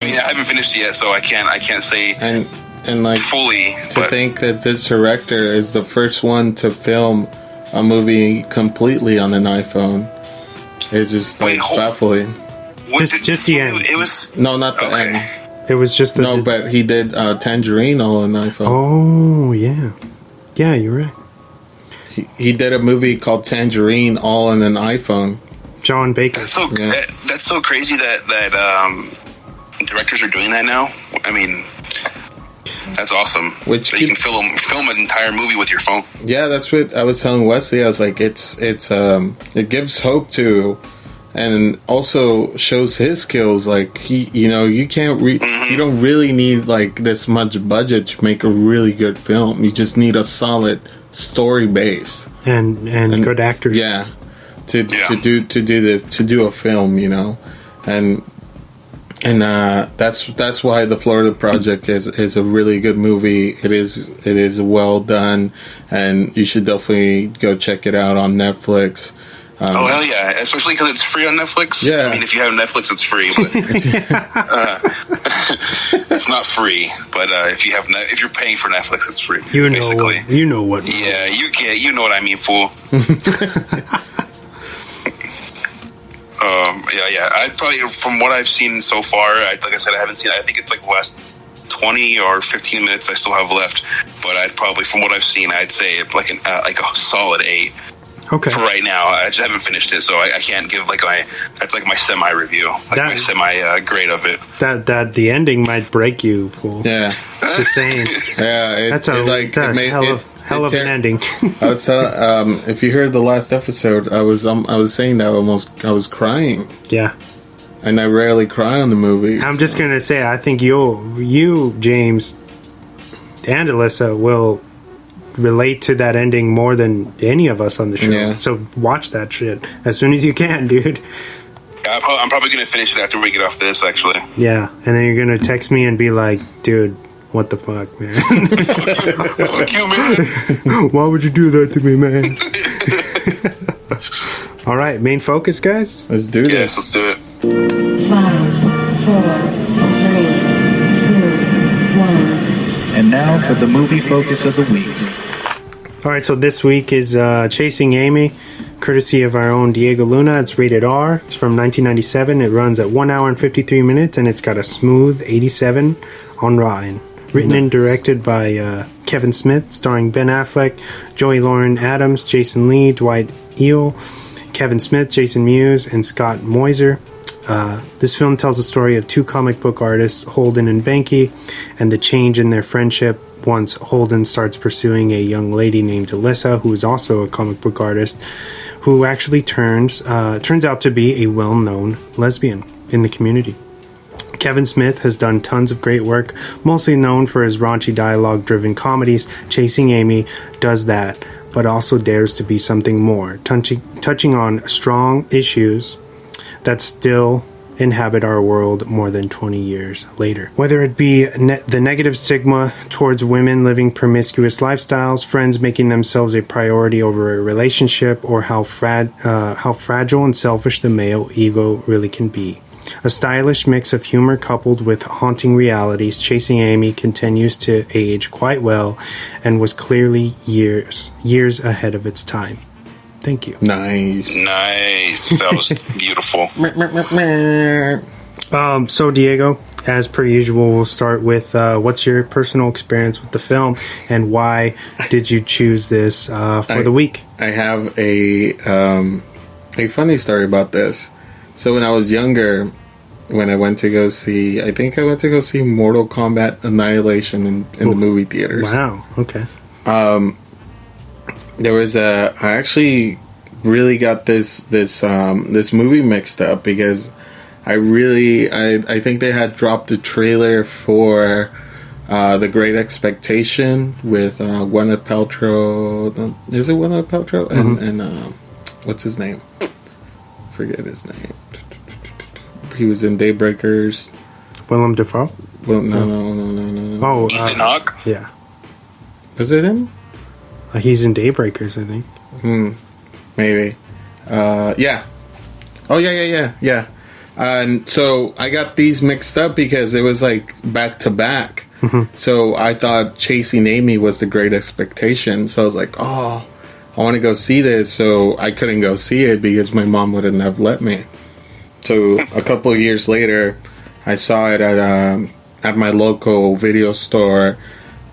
I mean, I haven't finished it yet, so I can't say and like fully. To think that this director is the first one to film a movie completely on an iPhone is just baffling. Just the end. It was not the end. It was just the but he did Tangerine all on iPhone. Oh yeah, you're right. He did a movie called Tangerine all on an iPhone. John Baker. That's so crazy that directors are doing that now. I mean, that's awesome. Which you can film an entire movie with your phone. Yeah, that's what I was telling Wesley. I was like, it gives hope to, and also shows his skills. Like you can't you don't really need like this much budget to make a really good film. You just need a solid story base and good actors. Yeah, to do a film, and that's why the Florida Project is a really good movie. It is well done, and you should definitely go check it out on Netflix. Oh hell yeah! Especially because it's free on Netflix. Yeah, I mean if you have Netflix, it's free, but it's not free. But if you're paying for Netflix, it's free. Basically. You know what? Yeah, you know what I mean, fool. Yeah. I probably, from what I've seen so far, like I said, I haven't seen. I think it's like the last 20 or 15 minutes I still have left. But I'd probably, from what I've seen, I'd say like a solid 8. Okay. For right now, I just haven't finished it, so I can't give that's like my semi review, my semi grade of it. That the ending might break you, fool. Yeah, just saying. Yeah, that's a hell of an ending. I was if you heard the last episode, I was saying that I was crying. Yeah, and I rarely cry on the movie. I'm just gonna say, I think you James and Alyssa will relate to that ending more than any of us on the show. Yeah. So watch that shit as soon as you can, dude. I'm probably going to finish it after we get off this, actually. Yeah, and then you're going to text me and be like, dude, what the fuck, man? Fuck you, man. Why would you do that to me, man? All right, main focus, guys? Let's do this. Yes, let's do it. 5, 4, 3, 2, 1. And now for the movie focus of the week. All right, so this week is Chasing Amy, courtesy of our own Diego Luna. It's rated R. It's from 1997. It runs at 1 hour and 53 minutes, and it's got a smooth 87 on Rotten. Written and directed by Kevin Smith, starring Ben Affleck, Joey Lauren Adams, Jason Lee, Dwight Eel, Kevin Smith, Jason Mewes, and Scott Moiser. This film tells the story of two comic book artists, Holden and Benke, and the change in their friendship once Holden starts pursuing a young lady named Alyssa, who is also a comic book artist, who actually turns out to be a well-known lesbian in the community. Kevin Smith has done tons of great work, mostly known for his raunchy dialogue-driven comedies. Chasing Amy does that, but also dares to be something more, touching on strong issues that still inhabit our world more than 20 years later. Whether it be the negative stigma towards women living promiscuous lifestyles, friends making themselves a priority over a relationship, or how fragile and selfish the male ego really can be. A stylish mix of humor coupled with haunting realities, Chasing Amy continues to age quite well and was clearly years ahead of its time. Thank you. Nice. That was beautiful. So, Diego, as per usual, we'll start with what's your personal experience with the film, and why did you choose this for the week? I have a funny story about this. So when I was younger, when I went to go see, Mortal Kombat Annihilation in the movie theaters. Wow. Okay. There was I actually really got this movie mixed up because I think they had dropped the trailer for The Great Expectation with Gwyneth Paltrow. Is it Gwyneth Paltrow? Mm-hmm. And what's his name? Forget his name. He was in Daybreakers. Willem Dafoe? Well, no. Oh, Ethan Hawke? Yeah. Was it him? He's in Daybreakers, I think. Maybe. Yeah. Oh, yeah. And so I got these mixed up because it was like back to back. So I thought Chasing Amy was The Great Expectation. So I was like, oh, I want to go see this. So I couldn't go see it because my mom wouldn't have let me. So a couple of years later, I saw it at my local video store,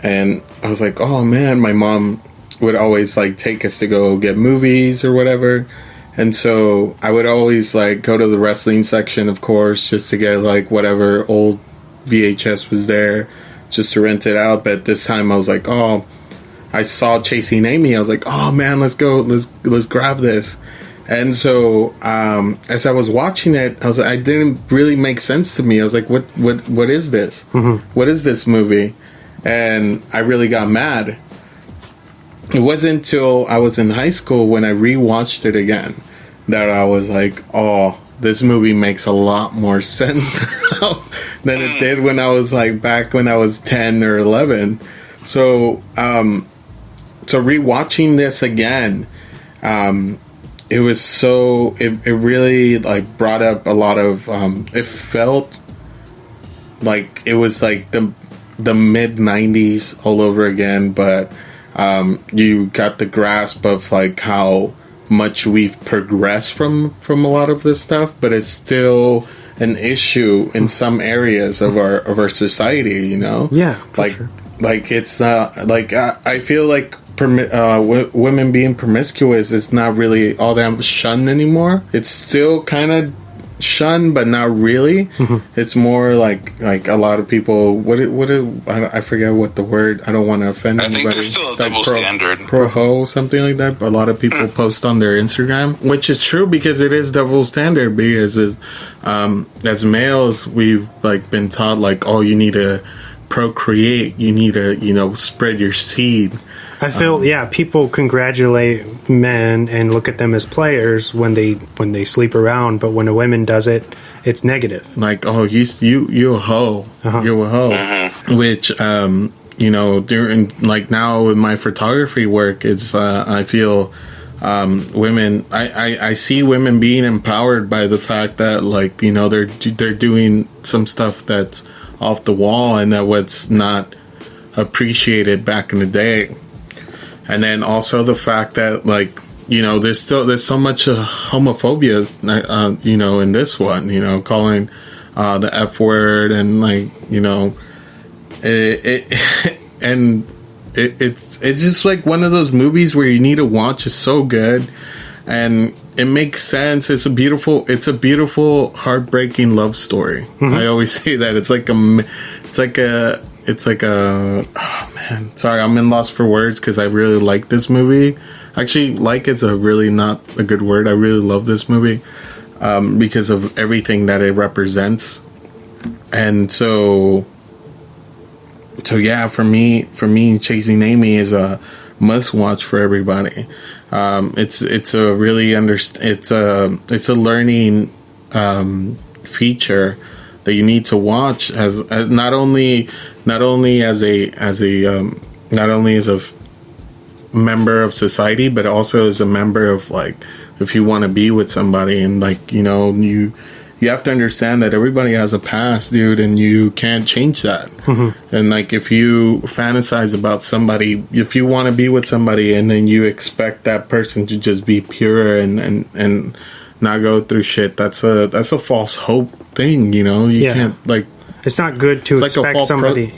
and I was like, oh man, my mom would always like take us to go get movies or whatever. And so I would always like go to the wrestling section, of course, just to get like whatever old VHS was there, just to rent it out. But this time I was like, oh, I saw Chasing Amy. I was like, oh man, let's go, let's grab this. And so as I was watching it, I didn't really make sense to me. I was like, what is this? What is this movie? And I really got mad. It wasn't until I was in high school when I rewatched it again that I was like, oh, this movie makes a lot more sense now than it did when I was like back when I was 10 or 11. So rewatching this again, it was so, it really like brought up a lot of, it felt like it was like the mid 90s all over again, but you got the grasp of like how much we've progressed from a lot of this stuff, but it's still an issue in some areas of our society, you know? Yeah, like sure. Like it's not like I feel like women being promiscuous is not really all that shunned anymore. It's still kind of shunned, but not really. It's more like a lot of people. I forget what the word. I don't want to offend anybody. I think there's still a double standard. Pro-ho, something like that. A lot of people post on their Instagram, which is true because it is double standard. Because as males, we've like been taught like, oh, you need to procreate. You need to spread your seed. I feel people congratulate men and look at them as players when they sleep around, but when a woman does it, it's negative. Like, oh, you a hoe, you're a hoe. Which during like now with my photography work, it's I feel women. I see women being empowered by the fact that like they're doing some stuff that's off the wall and that what's not appreciated back in the day. And then also the fact that like there's so much homophobia in this one, calling the F word and like it's just like one of those movies where you need to watch. It's so good and it makes sense. It's a beautiful heartbreaking love story. I always say that it's like oh man, sorry, I'm in lost for words because I really like this movie. Actually, like it's a really not a good word. I really love this movie because of everything that it represents. And so yeah, for me, Chasing Amy is a must watch for everybody. It's a really it's a learning feature that you need to watch as not only as a member of society, but also as a member of like if you want to be with somebody and like you have to understand that everybody has a past, dude, and you can't change that. And like if you fantasize about somebody, if you want to be with somebody and then you expect that person to just be pure and not go through shit, that's a false hope thing, you can't like. It's not good to expect somebody.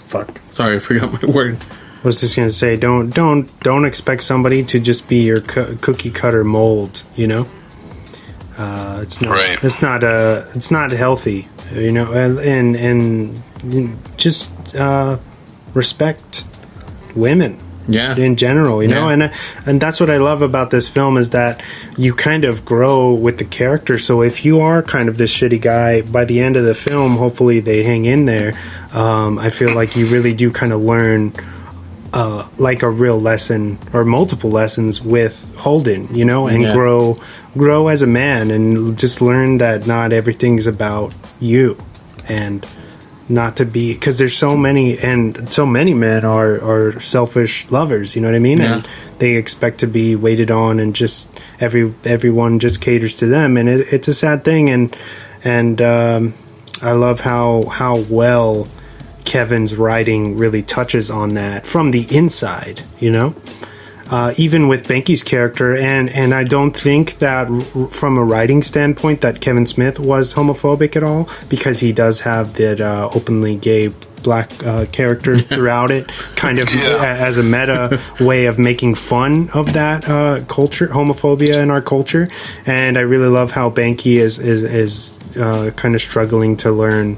Fuck. Sorry, I forgot my word. I was just gonna say, don't expect somebody to just be your cookie cutter mold. It's not. Right. It's not healthy. And just respect women. Yeah. In general, and that's what I love about this film is that you kind of grow with the character. So if you are kind of this shitty guy, by the end of the film, hopefully they hang in there. I feel like you really do kind of learn like a real lesson or multiple lessons with Holden, and grow as a man and just learn that not everything's about you. And not to be, because there's so many men are selfish lovers, you know what I mean? Yeah. And they expect to be waited on, and just everyone just caters to them, and it's a sad thing. And I love how well Kevin's writing really touches on that from the inside, you know? Even with Benki's character, and I don't think that from a writing standpoint that Kevin Smith was homophobic at all, because he does have that openly gay black character throughout it, kind of as a meta way of making fun of that culture, homophobia in our culture. And I really love how Benki is kind of struggling to learn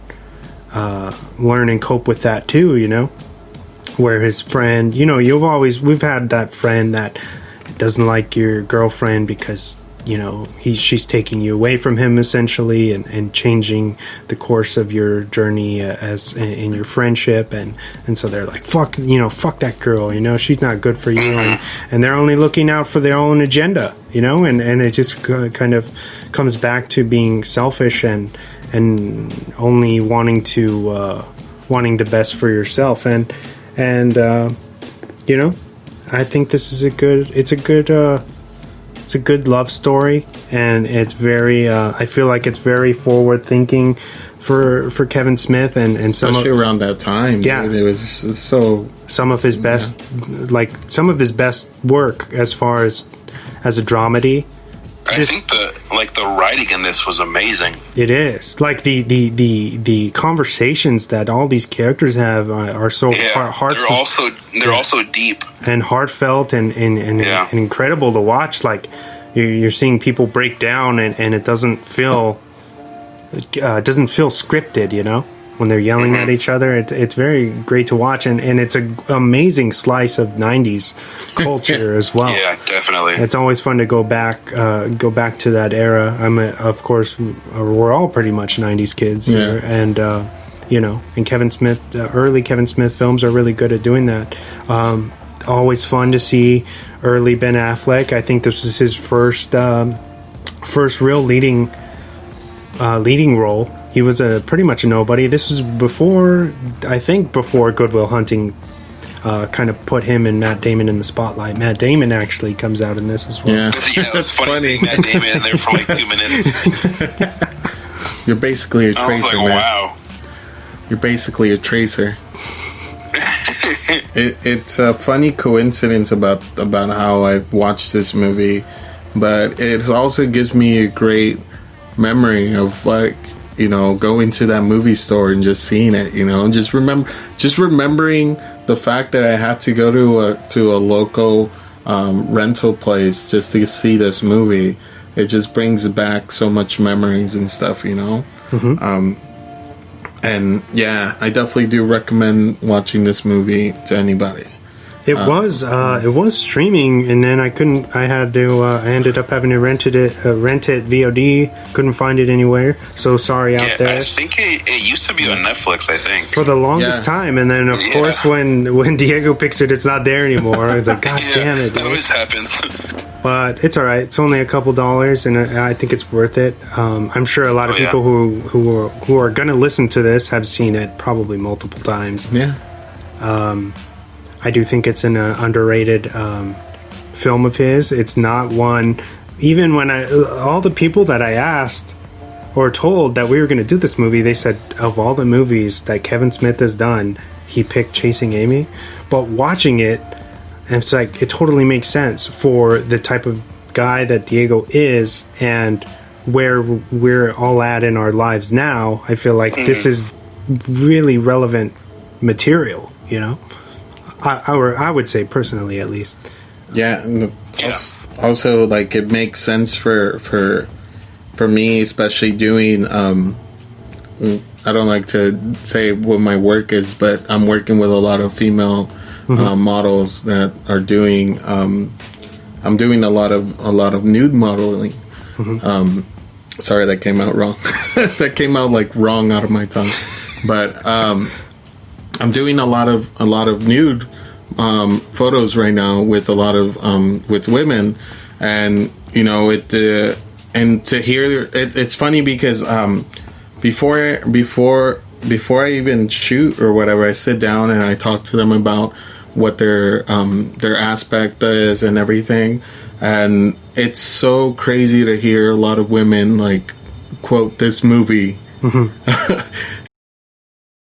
and cope with that too, you know? Where his friend, you know, we've had that friend that doesn't like your girlfriend because, you know, she's taking you away from him essentially, and changing the course of your journey as in your friendship, and so they're like, fuck that girl, you know, she's not good for you, and they're only looking out for their own agenda, you know, and it just kind of comes back to being selfish and only wanting the best for yourself, and you know, I think this is a good love story, and it's very I feel like it's very forward thinking for Kevin Smith, and especially around that time. Yeah, dude, it was so some of his best work as far as a dramedy. I think the writing in this was amazing. It is like the conversations that all these characters have are so heartfelt. They're also deep and heartfelt and incredible to watch. Like you're seeing people break down, and it doesn't feel scripted, you know, when they're yelling at each other. It's very great to watch, and it's an amazing slice of 90s culture as well. Yeah, definitely. It's always fun to go back to that era. Of course, we're all pretty much 90s kids here, and you know, and Kevin Smith, early Kevin Smith films are really good at doing that. Always fun to see early Ben Affleck. I think this was his first real leading role. He was pretty much a nobody. This was before Good Will Hunting kind of put him and Matt Damon in the spotlight. Matt Damon actually comes out in this as well. Yeah, it's funny. Matt Damon in there for like 2 minutes. You're basically a tracer, I was like, man. wow. You're basically a tracer. It's a funny coincidence about how I watched this movie, but it also gives me a great memory of, like, you know, going to that movie store and just seeing it, you know, and just remembering the fact that I had to go to a local rental place just to see this movie. It just brings back so much memories and stuff, you know. Mm-hmm. And yeah, I definitely do recommend watching this movie to anybody. It was streaming, and then I ended up having to rent it VOD. Couldn't find it anywhere. So sorry out there. I think it used to be on Netflix, I think. For the longest time, and then of course when Diego picks it, it's not there anymore. I was like, God damn it, dude. That always happens. But it's alright. It's only a couple dollars, and I think it's worth it. I'm sure a lot of people who are going to listen to this have seen it probably multiple times. Yeah. I do think it's an underrated film of his. It's not one. Even when all the people that I asked or told that we were going to do this movie, they said of all the movies that Kevin Smith has done, he picked Chasing Amy. But watching it, it's like it totally makes sense for the type of guy that Diego is and where we're all at in our lives now. I feel like this is really relevant material, you know. I would say personally, at least. Yeah. And also, like, it makes sense for me, especially doing. I don't like to say what my work is, but I'm working with a lot of female models that are doing. I'm doing a lot of nude modeling. Sorry, that came out wrong. That came out like wrong out of my tongue, but. I'm doing a lot of nude photos right now with a lot of with women, and you know and to hear it's funny because before before I even shoot or whatever, I sit down and I talk to them about what their aspect is and everything. And it's so crazy to hear a lot of women like quote this movie.